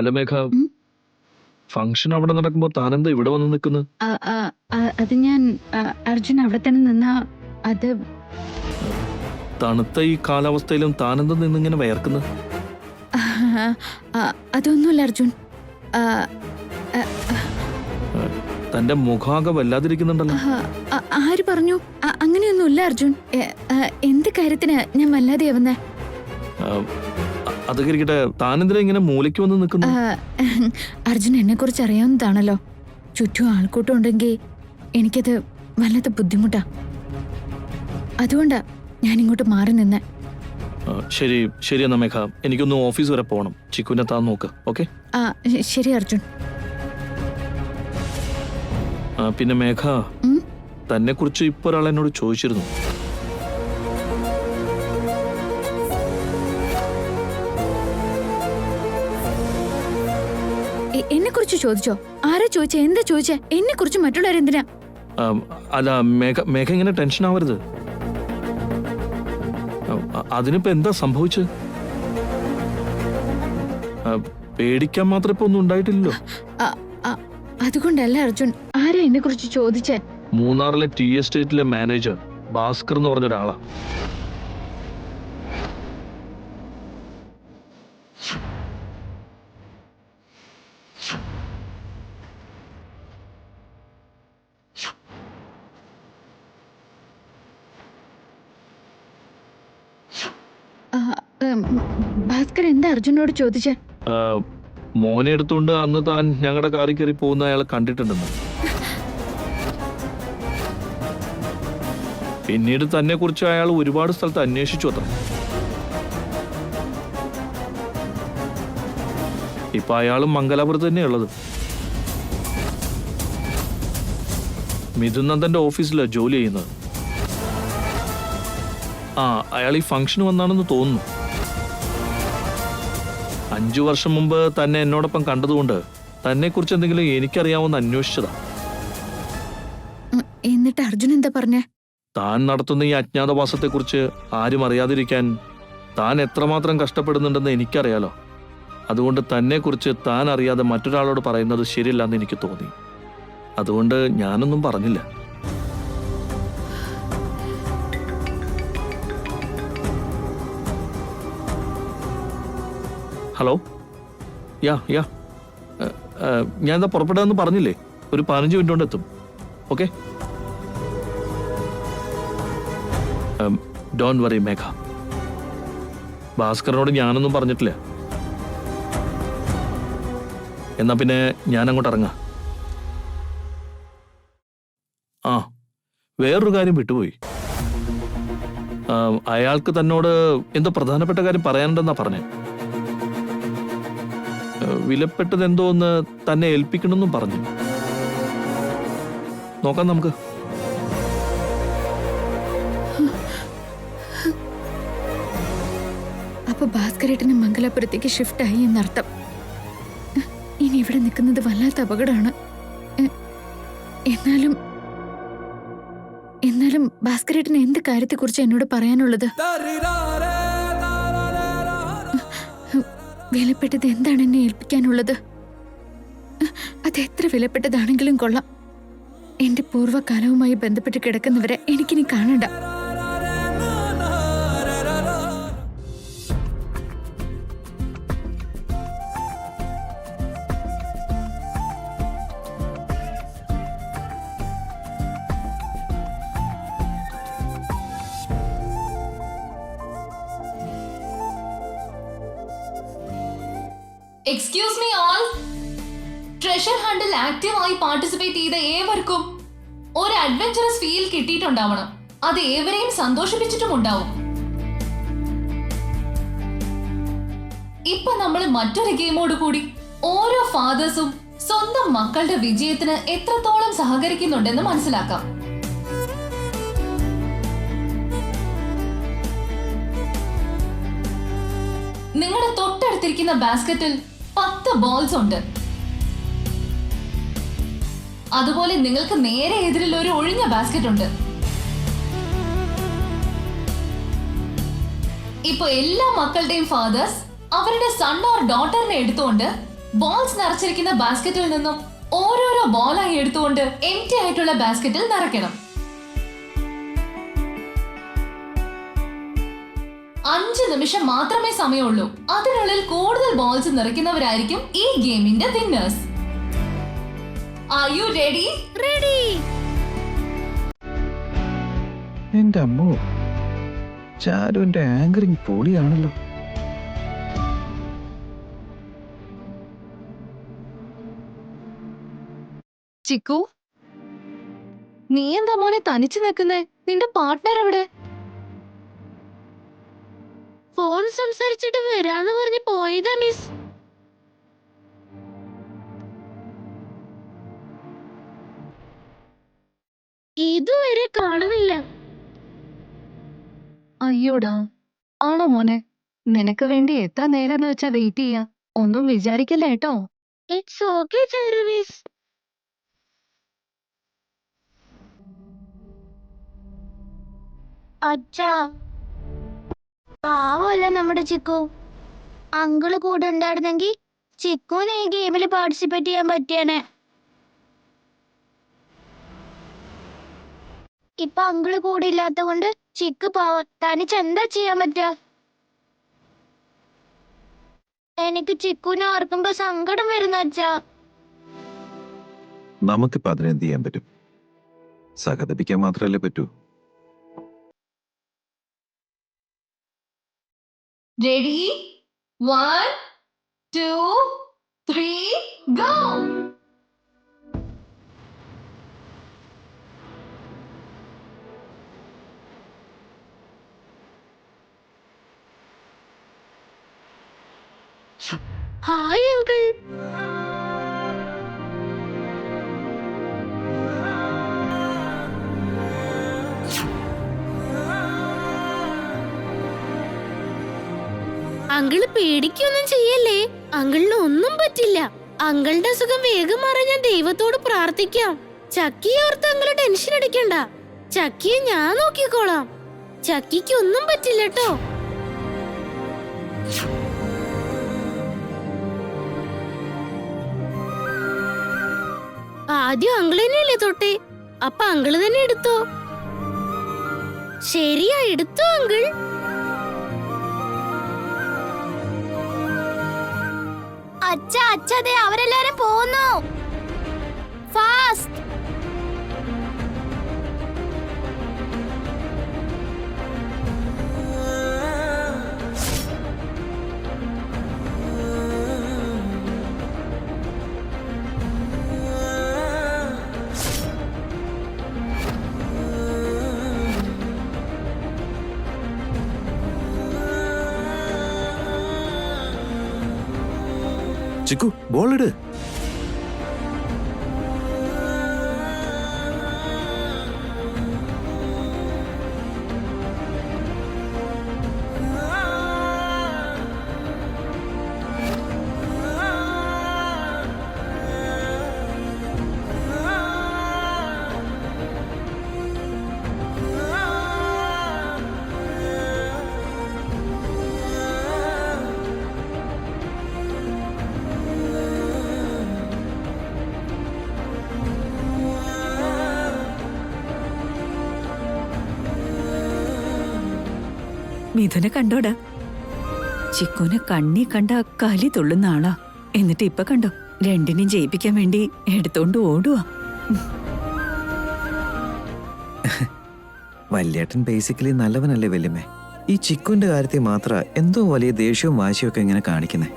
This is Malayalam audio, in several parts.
അല്ല മേഘ, ഉം. ഫംഗ്ഷൻ അവിടെ നടക്കുമ്പോ താനെന്താ ഇവിടെ വന്ന് നിൽക്കുന്നത്? അത് ഞാൻ അർജുൻ അവിടെ തന്നെ നിന്നാ അത് തണുത്ത ഈ കാലാവസ്ഥയിലും താനെന്താ നിന്നിങ്ങനെ വയർക്കുന്നത്? അതൊന്നുമില്ല അർജുൻ. ആ, ആ, തന്റെ മുഖാകെ വല്ലാതിരിക്കുന്നുണ്ടല്ലോ. ആര് പറഞ്ഞു? അങ്ങനെയൊന്നുമില്ല അർജുൻ. എന്ത് കാര്യത്തിന് ഞാൻ വല്ലാതെയാവുന്നേ? അതൊക്കെ ഇരിക്കട്ടെ, താനെന്തിനാ ഇങ്ങനെ മൂലയ്ക്ക് വന്ന് നിൽക്കുന്നു? അർജുൻ എന്നെ കുറിച്ച് അറിയാവുന്നതാണല്ലോ. ചുറ്റും ആൾക്കൂട്ടം ഉണ്ടെങ്കിൽ എനിക്കത് വല്ലാത്ത ബുദ്ധിമുട്ടാ. അതുകൊണ്ടാ ഞാൻ ഇങ്ങോട്ട് മാറി നിന്നേ. ശരി ശരി എന്നാ മേഘ, എനിക്കൊന്ന് ഓഫീസ് വരെ പോകണം. ചിക്കുനെ താൻ നോക്ക്. ഓക്കെ? ശരി അർജുൻ. പിന്നെ മേഘ, തന്നെ കുറിച്ച് ഇപ്പൊ ഒരാൾ എന്നോട് ചോദിച്ചിരുന്നു. എന്നെ കുറിച്ച് ചോദിച്ചോ? ആരാ ചോദിച്ചേ? എന്താ ചോദിച്ചേ? എന്നെ കുറിച്ച് മറ്റുള്ളവരെന്തിനാ? അല്ല മേഘ ഇങ്ങനെ ടെൻഷൻ ആവരുത്. അതിനിപ്പോ എന്താ സംഭവിച്ചത്? പേടിക്കാൻ മാത്രം ഇപ്പൊ ഒന്നും ഉണ്ടായിട്ടില്ലല്ലോ. അതുകൊണ്ടല്ല അർജുൻ. ആരാ എന്നെ കുറിച്ച് ചോദിച്ചേ? മൂന്നാറിലെ ടീ എസ്റ്റേറ്റിലെ മാനേജർ ഭാസ്കർ എന്ന് പറഞ്ഞ ഒരാളാ. ഭാസ്കർ എന്താ അർജുനോട് ചോദിച്ചേ? മോനെ എടുത്തുകൊണ്ട് അന്ന് താൻ ഞങ്ങളുടെ കാറിൽ കയറി പോകുന്ന അയാളെ കണ്ടിട്ടുണ്ടെന്ന്. പിന്നീട് തന്നെ കുറിച്ച് അയാൾ ഒരുപാട് സ്ഥലത്ത് അന്വേഷിച്ചു അത്ര. ഇപ്പൊ അയാളും മംഗലാപുരത്ത് തന്നെയുള്ളത്. മിഥുൻ നന്ദന്റെ ഓഫീസിലാണ് ജോലി ചെയ്യുന്നത്. അയാൾ ഈ ഫംഗ്ഷന് വന്നാണെന്ന് തോന്നുന്നു. 5 വർഷം മുമ്പ് തന്നെ എന്നോടൊപ്പം കണ്ടതുകൊണ്ട് തന്നെ കുറിച്ച് എന്തെങ്കിലും എനിക്കറിയാവുന്ന അന്വേഷിച്ചതാ. എന്നിട്ട് അർജുൻ എന്താ പറഞ്ഞേ? താൻ നടത്തുന്ന ഈ അജ്ഞാതവാസത്തെ കുറിച്ച് ആരും അറിയാതിരിക്കാൻ താൻ എത്രമാത്രം കഷ്ടപ്പെടുന്നുണ്ടെന്ന് എനിക്കറിയാലോ. അതുകൊണ്ട് തന്നെ കുറിച്ച് താൻ അറിയാതെ മറ്റൊരാളോട് പറയുന്നത് ശരിയല്ലെന്ന് എനിക്ക് തോന്നി. അതുകൊണ്ട് ഞാനൊന്നും പറഞ്ഞില്ല. ഹലോ, യാ ഞാൻ എന്താ പുറപ്പെടാമെന്ന് പറഞ്ഞില്ലേ? ഒരു 15 മിനിറ്റ് കൊണ്ട് എത്തും. ഓക്കെ? ഡോണ്ട് വറി മേഘ. ഭാസ്കറിനോട് ഞാനൊന്നും പറഞ്ഞിട്ടില്ല. എന്നാ പിന്നെ ഞാൻ അങ്ങോട്ട് ഇറങ്ങാം. വേറൊരു കാര്യം വിട്ടുപോയി. അയാൾക്ക് തന്നോട് എന്തോ പ്രധാനപ്പെട്ട കാര്യം പറയാനുണ്ടെന്നാ പറഞ്ഞേ. വിലപ്പെട്ടത് എന്തോ ഒന്ന് തന്നെ ഏൽപ്പിക്കണമെന്നും പറഞ്ഞു. നോക്കാം നമുക്ക്. അപ്പൊ ഭാസ്കരേട്ടന് മംഗലാപുരത്തേക്ക് ഷിഫ്റ്റ് ആയി എന്നർത്ഥം. ഇനി ഇവിടെ നിൽക്കുന്നത് വല്ലാത്ത അപകടമാണ്. എന്നാലും ഭാസ്കരേട്ടന് എന്ത് കാര്യത്തെക്കുറിച്ച് എന്നോട് പറയാനുള്ളത്? വിലപ്പെട്ടത് എന്താണ് എന്നെ ഏൽപ്പിക്കാനുള്ളത്? അത് എത്ര വിലപ്പെട്ടതാണെങ്കിലും കൊള്ളാം. എന്റെ പൂർവ്വകാലവുമായി ബന്ധപ്പെട്ട് കിടക്കുന്നവരെ എനിക്കിനി കാണണ്ട. Excuse me all. ട്രഷർ ഹണ്ടിൽ ആക്റ്റീവായി പാർട്ടിസിപ്പേറ്റ് ചെയ്ത ഏവർക്കും ഒരു അഡ്വഞ്ചറസ് ഫീൽ കിട്ടിയിട്ടുണ്ടാവണം. അത് ഏവരെയും സന്തോഷിപ്പിച്ചിട്ടുമുണ്ടാവും. ഇപ്പൊ നമ്മൾ മറ്റൊരു ഗെയിമോട് കൂടി ഓരോ ഫാദേഴ്സും സ്വന്തം മക്കളുടെ വിജയത്തിന് എത്രത്തോളം സഹകരിക്കുന്നുണ്ടെന്ന് മനസ്സിലാക്കാം. നിങ്ങളുടെ തൊട്ടടുത്തിരിക്കുന്ന ബാസ്ക്കറ്റിൽ 10 ബോൾസ് ഉണ്ട്. അതുപോലെ നിങ്ങൾക്ക് നേരെ എതിരിൽ ഒരു ഒഴിഞ്ഞ ബാസ്ക്കറ്റ് ഉണ്ട്. ഇപ്പൊ എല്ലാ മക്കളുടെയും ഫാദേഴ്സ് അവരുടെ സൺ ഓർ ഡോട്ടറിനെ എടുത്തുകൊണ്ട് ബോൾസ് നിറച്ചിരിക്കുന്ന ബാസ്ക്കറ്റിൽ നിന്നും ഓരോരോ ബോളായി എടുത്തുകൊണ്ട് എംപ്റ്റി ആയിട്ടുള്ള ബാസ്ക്കറ്റിൽ നിറയ്ക്കണം. 5 നിമിഷം മാത്രമേ സമയമുള്ളൂ. അതിനുള്ളിൽ കൂടുതൽ ബോൾസ് നിറയ്ക്കുന്നവരായിരിക്കും ഈ ഗെയിമിന്റെ winners. Are you ready? Ready. എന്റെ അമ്മോ, ചാരുവിന്റെ ആങ്കറിങ് പൊളിയാണല്ലോ. ചിക്കു, നീ എന്താ മോനെ തനിച്ചു നിൽക്കുന്നേ? നിന്റെ പാർട്ട്ണർ എവിടെ? ഫോൺ സംസാരിച്ചിട്ട് വരാന്ന് പറഞ്ഞ് പോയതാ മിസ്. ഇതുവരെ കാണുന്നില്ല. അയ്യോടാ, ആണോ മോനെ? നിനക്ക് വേണ്ടി എത്ര നേരം വെച്ചാ വെയിറ്റ് ചെയ്യാ. ഒന്നും വിചാരിക്കല്ലേ കേട്ടോ. It's okay Charu miss. അച്ഛാ, പാവല്ല നമ്മുടെ ചിക്കു. അങ്കിള് കൂടെ ഉണ്ടായിരുന്നെങ്കിൽ ചിക്കുവിന് ഈ ഗെയിമിൽ പാർട്ടിസിപ്പേറ്റ് ചെയ്യാൻ പറ്റിയാനെ. ഇപ്പൊ അങ്കിള് കൂടെ ഇല്ലാത്ത കൊണ്ട് ചിക്കു പാവം തനിച്ച് എന്താ ചെയ്യാൻ പറ്റുക? എനിക്ക് ചിക്കുവിനെ ഓർക്കുമ്പോ സങ്കടം വരുന്ന അച്ഛാ. നമുക്കിപ്പോ അതിനെന്ത് ചെയ്യാൻ പറ്റും? സഹതപിക്കാൻ മാത്രല്ലേ പറ്റൂ. Ready? 1, 2, 3, go! Hi uncle. Uncle പേടിക്കൊന്നും ചെയ്യല്ലേ. അങ്കിളിന് ഒന്നും പറ്റില്ല. അങ്കിളുടെ അസുഖം വേഗം മാറാൻ ഞാൻ ദൈവത്തോട് പ്രാർത്ഥിക്കാം. ചക്കിയെ ഓർത്ത് അങ്കിള് ടെൻഷൻ അടിക്കണ്ട. ചക്കിയെ ഞാൻ നോക്കിക്കോളാം. ചക്കിക്ക് ഒന്നും പറ്റില്ല കേട്ടോ. ആദ്യം അങ്കിള് തന്നെയല്ലേ തൊട്ടേ, അപ്പൊ അങ്കിള് തന്നെ എടുത്തോ. ശരിയാ, എടുത്തോ അങ്കിൾ. അച്ഛാ അച്ഛാ, ദേ അവരെല്ലാരും പോകുന്നു. ഫാസ്റ്റ്. ചിക്കു, ബോൾ ഇട്. മിഥുനെ കണ്ടോടാ? ചിക്കുനെ കണ്ണി കണ്ട കലി തുള്ളുന്ന ആളാ. എന്നിട്ട് ഇപ്പൊ കണ്ടോ, രണ്ടിനെയും ജയിപ്പിക്കാൻ വേണ്ടി എടുത്തോണ്ട് ഓടുവാ. വല്യേട്ടൻ ബേസിക്കലി നല്ലവനല്ലേ വല്യമ്മേ? ഈ ചിക്കുവിന്റെ കാര്യത്തിൽ മാത്ര എന്തോ വലിയ ദേഷ്യവും വാശിയും ഒക്കെ ഇങ്ങനെ കാണിക്കുന്നേ.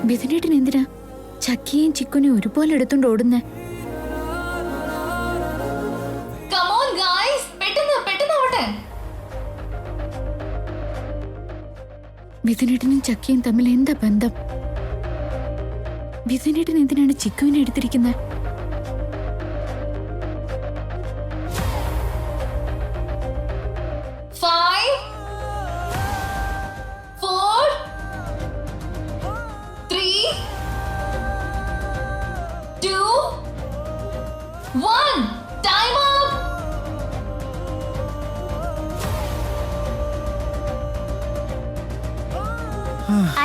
ബിഥുനേട്ടൻ എന്തിനാ ചക്കിയും ചിക്കുനെ ഒരുപോലെ എടുത്തോണ്ട് ഓടുന്നേ? Come on guys, പെട്ടെന്ന് ആവട്ടെ. ബിഥുനേട്ടനും ചക്കിയും തമ്മിൽ എന്താ ബന്ധം? ബിഥുനേട്ടൻ എന്തിനാണ് ചിക്കുവിനെ എടുത്തിരിക്കുന്നത്?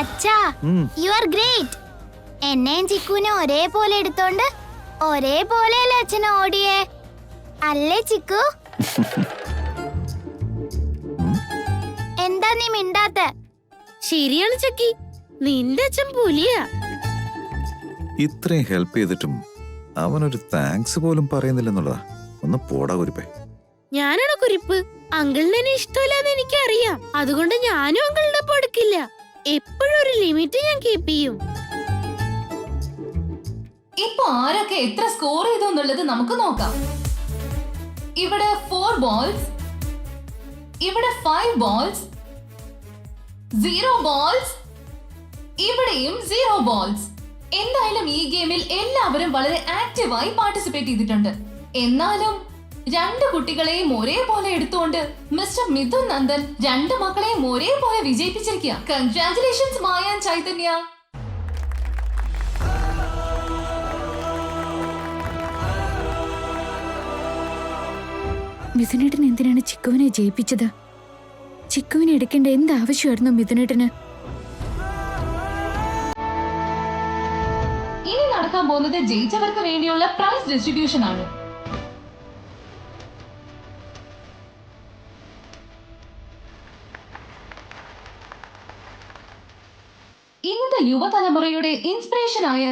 അച്ഛാ ഉം. You are great. എന്നെയും ചിക്കുവിനെ ഒരേപോലെ എടുത്തോണ്ട് ഒരേപോലെയല്ലേ അച്ഛനെ ഓടിയേ, അല്ലേ ചിക്കു? എന്താ നീ മിണ്ടാത്തെ? ശരിയാണ് ചക്കി, നിന്റെ അച്ഛൻ പുലിയാ. ഇത്രയും ഹെൽപ്പ് ചെയ്തിട്ടും അവനൊരു താങ്ക്സ് പോലും പറയുന്നില്ലെന്നുള്ളതാ. ഒന്ന് പോടാ കുരിപ്പേ. ഞാനാണ് കുരിപ്പ്. അങ്കിളിന് എന്നെ ഇഷ്ടമില്ലാന്ന് എനിക്കറിയാം. അതുകൊണ്ട് ഞാനും അങ്കിളിന്റെ ഒപ്പം എടുക്കില്ല. എപ്പോഴും ഒരു ലിമിറ്റ് ഞാൻ കീപ്പ് ചെയ്യും. ഇപ്പൊ ആരൊക്കെ എത്ര സ്കോർ ചെയ്തു എന്നുള്ളത് നമുക്ക് നോക്കാം. ഇവിടെ 4 ബോൾസ്, ഇവിടെ 5 ബോൾസ്, 0 ബോൾസ്, ഇവിടെയും 0 ബോൾസ്. എന്തായാലും ഈ ഗെയിമിൽ എല്ലാവരും വളരെ ആക്റ്റീവായി പാർട്ടിസിപ്പേറ്റ് ചെയ്തിട്ടുണ്ട്. എന്നാലും 2 കുട്ടികളെയും ഒരേപോലെ എടുത്തുകൊണ്ട് മിസ്റ്റർ മിഥുൻ നന്ദൻ 2 മക്കളെയും ഒരേപോലെ വിജയിപ്പിച്ചിരിക്കുക. Congratulations Maya and Chaitanya. മിഥുനേട്ടൻ എന്തിനാണ് ചിക്കുവിനെ ജയിപ്പിച്ചത്? ചിക്കുവിനെ എടുക്കേണ്ട എന്ത് ആവശ്യമായിരുന്നു മിഥുനേട്ടന്? ഇനി നടക്കാൻ പോകുന്നത് ജയിച്ചവർക്ക് വേണ്ടിയുള്ള പ്രൈസ് ഡിസ്ട്രിബ്യൂഷൻ ആണ്. ഇന്നത്തെ യുവതലമുറയുടെ ഇൻസ്പിറേഷൻ ആയ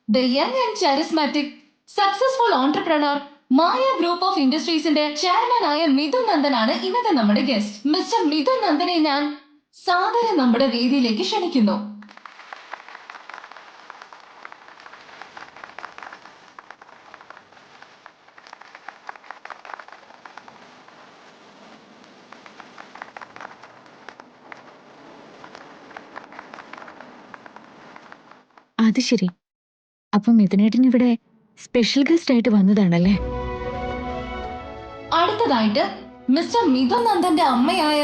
the young and charismatic successful entrepreneur Maya group of ഇൻഡസ്ട്രീസിന്റെ ചെയർമാൻ ആയ മിഥുൻ നന്ദനാണ് ഇന്നത്തെ നമ്മുടെ ഗസ്റ്റ്. മിസ്റ്റർ മിഥുൻ നന്ദനെ ഞാൻ സാദരം നമ്മുടെ വേദിയിലേക്ക് ക്ഷണിക്കുന്നു. അത് ശരി, അപ്പൊ മിഥുനേട്ടൻ ഇവിടെ സ്പെഷ്യൽ ഗസ്റ്റ് ആയിട്ട് വന്നതാണല്ലേ? അടുത്തതായിട്ട് മിസ്റ്റർ മിഥുൻ നന്ദന്റെ അമ്മയായ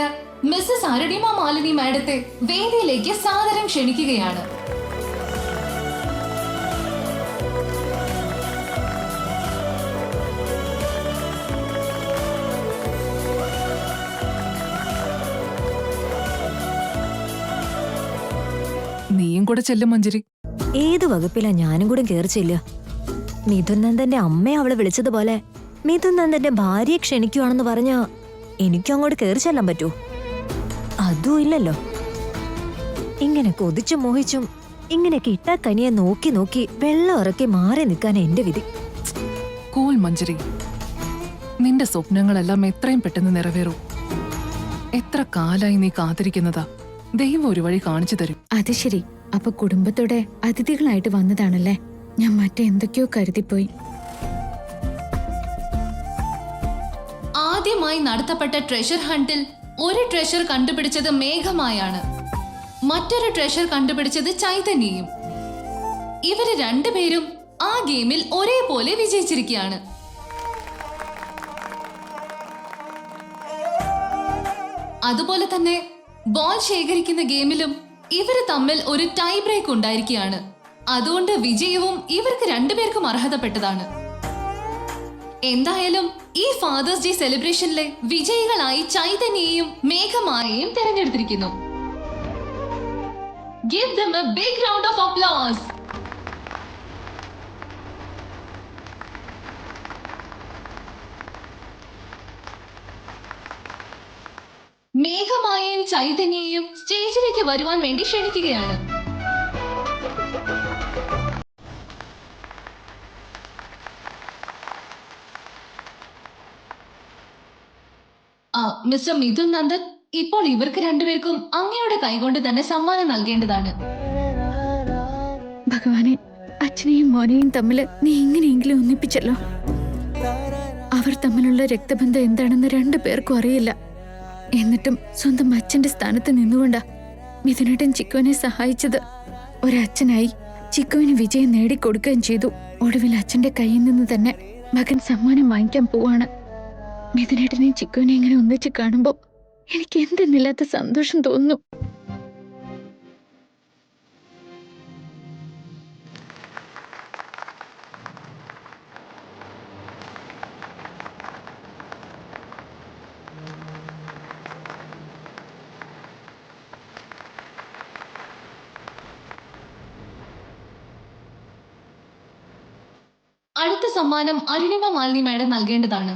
മിസ്സസ് അരുണിമ മാലിനി മാഡത്തെ വേദിയിലേക്ക് സാദരം ക്ഷണിക്കുകയാണ്. നീയും കൂടെ ചെല്ലും മഞ്ജരി. ഏത് വകുപ്പിലാ ഞാനും കൂടെ കേറിച്ചില്ല. മിഥുൻ നന്ദന്റെ അമ്മയെ അവളെ വിളിച്ചതുപോലെ മിഥുൻ നന്ദന്റെ ഭാര്യയെ ക്ഷണിക്കുവാണെന്ന് പറഞ്ഞാ എനിക്കും അങ്ങോട്ട് കേറി ചെല്ലാൻ പറ്റൂ? അതും ഇല്ലല്ലോ. ഇങ്ങനെ കൊതിച്ചും മോഹിച്ചും ഇങ്ങനെ കിട്ടാക്കനിയെ നോക്കി നോക്കി വെള്ളം ഇറക്കി മാറി നിൽക്കാൻ എന്റെ വിധി. കൂൾ മഞ്ജരി, നിന്റെ സ്വപ്നങ്ങളെല്ലാം എത്രയും പെട്ടെന്ന് നിറവേറും. എത്ര കാലായി നീ കാത്തിരിക്കുന്നതാ. ദൈവം ഒരു വഴി കാണിച്ചു തരും. അത് ശരി, അപ്പൊ കുടുംബത്തോടെ അതിഥികളായിട്ട് വന്നതാണല്ലേ? ഞാൻ മറ്റെന്തൊക്കെയോ കരുതിപ്പോയി. ആദ്യമായി നടത്തപ്പെട്ട ട്രഷർ ഹണ്ടിൽ ഒരു ട്രഷർ കണ്ടുപിടിച്ചത് മേഘമായാണ്, മറ്റൊരു ട്രഷർ കണ്ടുപിടിച്ചത് ചൈതന്യയും. ഇവര് 2 പേരും ആ ഗെയിമിൽ ഒരേപോലെ വിജയിച്ചിരിക്കുകയാണ്. അതുപോലെ തന്നെ ബോൾ ശേഖരിക്കുന്ന ഗെയിമിലും ഇവര് തമ്മിൽ ഒരു ടൈ ബ്രേക്ക് ഉണ്ടായിരിക്കുകയാണ്. അതുകൊണ്ട് വിജയവും ഇവർക്ക് 2 പേർക്കും അർഹതപ്പെട്ടതാണ്. എന്തായാലും ഈ ഫാദേഴ്സ് ഡേ സെലിബ്രേഷനിലെ വിജയികളായി ചൈതന്യയും മേഘമായയും തെരഞ്ഞെടുത്തിരിക്കുന്നു. Give them a big round of applause. മേഘമായയും ചൈതന്യയും സ്റ്റേജിലേക്ക് വരുവാൻ വേണ്ടി ക്ഷണിക്കുകയാണ്. മിസ്റ്റർ മിഥുൻ നന്ദൻ, ഇപ്പോൾ ഇവർക്ക് 2 പേർക്കും അങ്ങയുടെ കൈകൊണ്ട് തന്നെ സമ്മാനം നൽകേണ്ടതാണ്. ഭഗവാനെ, അച്ഛനെയും മോനെയും തമ്മില് നീ എങ്ങനെയെങ്കിലും ഒന്നിപ്പിച്ചല്ലോ. അവർ തമ്മിലുള്ള രക്തബന്ധം എന്താണെന്ന് 2 പേർക്കും അറിയില്ല. എന്നിട്ടും സ്വന്തം അച്ഛന്റെ സ്ഥാനത്ത് നിന്നുകൊണ്ടാ മിഥുനേട്ടൻ ചിക്കുവിനെ സഹായിച്ചത്. ഒരച്ഛനായി ചിക്കുവിന് വിജയം നേടിക്കൊടുക്കുകയും ചെയ്തു. ഒടുവിൽ അച്ഛന്റെ കയ്യിൽ നിന്ന് തന്നെ മകൻ സമ്മാനം വാങ്ങിക്കാൻ പോവാണ്. മിഥുനേട്ടനെയും ചിക്കുവിനെ ഇങ്ങനെ ഒന്നിച്ച് കാണുമ്പോ എനിക്ക് എന്തെന്നില്ലാത്ത സന്തോഷം തോന്നുന്നു. അടുത്ത സമ്മാനം അരുണിമ മാലിനി മാഡം നൽകേണ്ടതാണ്.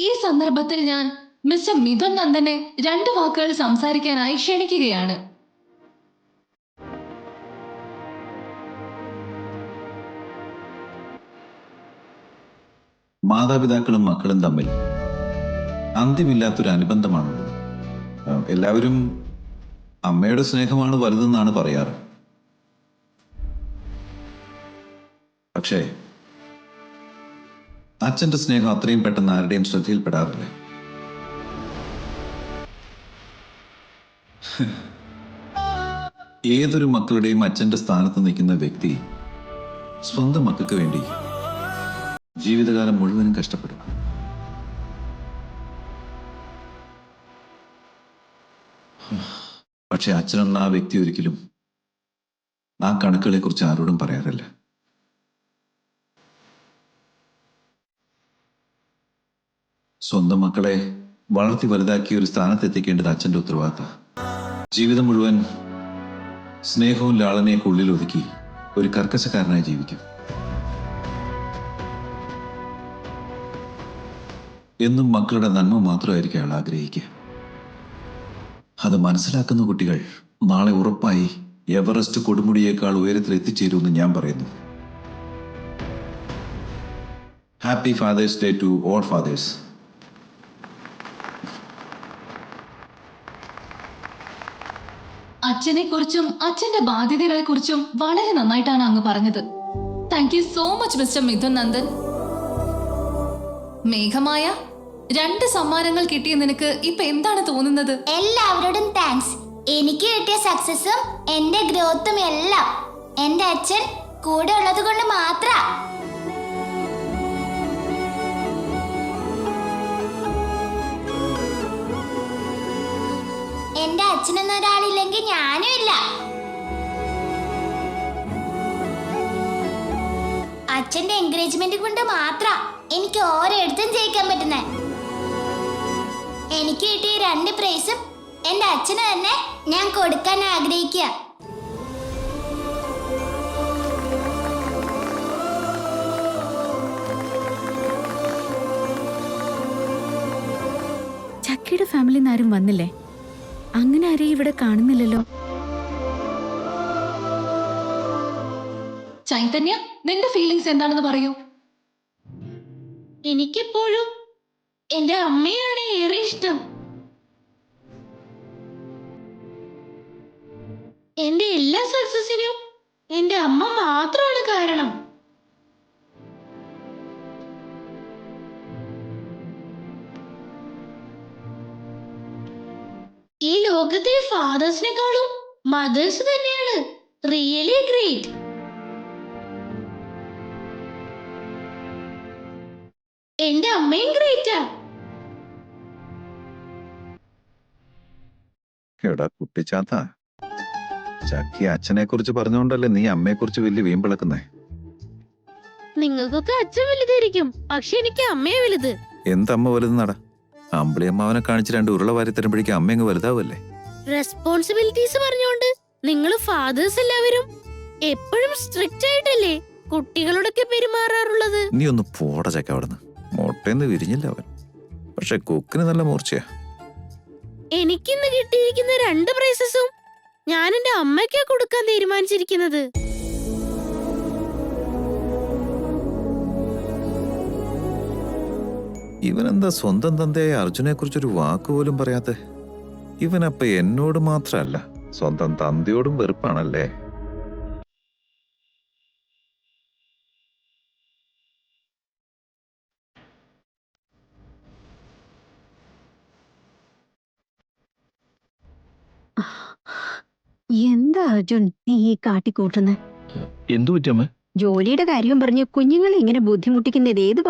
ഈ സന്ദർഭത്തിൽ ഞാൻ മിസ്റ്റർ മിഥുൻ നന്ദനെ 2 വാക്കുകൾ സംസാരിക്കാനായി ക്ഷണിക്കുകയാണ്. മാതാപിതാക്കളും മക്കളും തമ്മിൽ അന്ത്യമില്ലാത്തൊരു അനുബന്ധമാണുള്ളത്. എല്ലാവരും അമ്മയുടെ സ്നേഹമാണ് വലുതെന്നാണ് പറയാറ്. പക്ഷേ അച്ഛന്റെ സ്നേഹം അത്രയും പെട്ടെന്ന് ആരുടെയും ശ്രദ്ധയിൽപ്പെടാറില്ല. ഏതൊരു മക്കളുടെയും അച്ഛന്റെ സ്ഥാനത്ത് നിൽക്കുന്ന വ്യക്തി സ്വന്തം മക്കൾക്ക് വേണ്ടി ജീവിതകാലം മുഴുവനും കഷ്ടപ്പെടും. പക്ഷെ അച്ഛനെന്ന ആ വ്യക്തി ഒരിക്കലും ആ കണക്കുകളെ കുറിച്ച് ആരോടും പറയാറില്ല. സ്വന്തം മക്കളെ വളർത്തി വലുതാക്കി ഒരു സ്ഥാനത്തെത്തിക്കേണ്ടത് അച്ഛന്റെ ഉത്തരവാദിത്തം. ജീവിതം മുഴുവൻ സ്നേഹവും ലാളനയൊക്കെ ഉള്ളിൽ ഒതുക്കി ഒരു കർക്കശക്കാരനായി ജീവിക്കും. എന്നും മക്കളുടെ നന്മ മാത്രമായിരിക്കും അയാൾ ആഗ്രഹിക്കുക. അത് മനസ്സിലാക്കുന്ന കുട്ടികൾ നാളെ ഉറപ്പായി എവറസ്റ്റ് കൊടുമുടിയേക്കാൾ ഉയരത്തിൽ എത്തിച്ചേരുമെന്ന് ഞാൻ പറയുന്നു. Happy fathers day to all fathers. അച്ഛനെ കുറിച്ചും അച്ഛന്റെ ബാധ്യതകളെ കുറിച്ചും വളരെ നന്നായിട്ടാണ് അങ്ങ് പറഞ്ഞത്. Thank you so much mister Mithun Nandan. മേഘമായ, 2 സമ്മാനങ്ങൾ കിട്ടിയ നിനക്ക് ഇപ്പൊ എന്താണ് തോന്നുന്നത്? എല്ലാവരോടും താങ്ക്സ്. എനിക്ക് കിട്ടിയ സക്സസും എന്റെ ഗ്രോത്തും എല്ലാം എന്റെ അച്ഛൻ കൂടെ ഉള്ളത് കൊണ്ട് മാത്ര. എന്റെ അച്ഛനൊന്നൊരാളില്ലെങ്കിൽ ഞാനും ഇല്ല. അച്ഛന്റെ എൻകറേജ്മെന്റ് കൊണ്ട് മാത്ര എനിക്ക് ഓരോരുത്തും ജയിക്കാൻ പറ്റുന്നേ. എനിക്ക് കിട്ടിയ 2 പ്രൈസും എന്റെ അച്ഛന് തന്നെ ഞാൻ കൊടുക്കാൻ ആഗ്രഹിക്കുക. ചക്കിയുടെ ഫാമിലിന്ന് ആരും വന്നില്ലേ? അങ്ങനെ ആരെയും ഇവിടെ കാണുന്നില്ലല്ലോ. ചൈതന്യ, നിന്റെ ഫീലിങ്സ് എന്താണെന്ന് പറയൂ. എനിക്കെപ്പോഴും എന്റെ അമ്മയാണ് ഏറെ ഇഷ്ടം. എന്റെ എല്ലാ സക്സസിനും എന്റെ അമ്മ മാത്രമാണ് കാരണം. ഈ ലോകത്തെ ഫാദേഴ്സിനെക്കാളും മദേഴ്സ് തന്നെയാണ് റിയലി ഗ്രേറ്റ്. എന്റെ അമ്മയും ഗ്രേറ്റാ. എടാ കുട്ടിച്ചാത്ത, ചക്കി അച്ഛനെ കുറിച്ച് പറഞ്ഞുകൊണ്ടല്ലേ നീ അമ്മയെ കുറിച്ച് വലിയ വീമ്പിളക്കുന്നേ? നിങ്ങൾക്കൊക്കെ അച്ഛൻ വലുതായിരിക്കും, പക്ഷെ എനിക്ക് അമ്മയെ വലുത്. എന്തമ്മ വലുതെന്നാടാ? അമ്പിളി അമ്മാവനെ കാണിച്ച് 2 ഉരുള വാരി തരുമ്പോഴേക്കും അമ്മ അങ്ങ് വലുതാവല്ലേ? റെസ്പോൺസിബിലിറ്റീസ് പറഞ്ഞോണ്ട് നിങ്ങൾ ഫാദേഴ്സ് എല്ലാവരും എപ്പോഴും സ്ട്രിക്റ്റ് ആയിട്ടല്ലേ കുട്ടികളോടൊക്കെ പെരുമാറാറുള്ളത്? നീ ഒന്ന് പോട ചക്ക അവിടുന്ന്. മുട്ടയെന്ന് വിരിഞ്ഞില്ല അവൻ, പക്ഷെ കുക്കിന് നല്ല മൂർച്ചയാ. എനിക്കിന്ന് കിട്ടിയിരിക്കുന്ന 2 പ്രൈസസും ഞാൻ എന്റെ അമ്മയ്ക്കാ കൊടുക്കാൻ തീരുമാനിച്ചിരിക്കുന്നത്. ഇവനെന്താ സ്വന്തം തന്തയായ അർജുനെ കുറിച്ചൊരു വാക്കുപോലും പറയാത്തെ? ഇവനപ്പ എന്നോട് മാത്രല്ല സ്വന്തം തന്തയോടും വെറുപ്പാണല്ലേ? എന്താ അർജുൻ നീ ഈ കാട്ടിക്കൂട്ടുന്നത്? എന്തു പറ്റിയമ്മേ? ജോലിയുടെ കാര്യം പറഞ്ഞ് കുഞ്ഞുങ്ങളെ ഇങ്ങനെ ബുദ്ധിമുട്ടിക്കുന്നത് ഏത്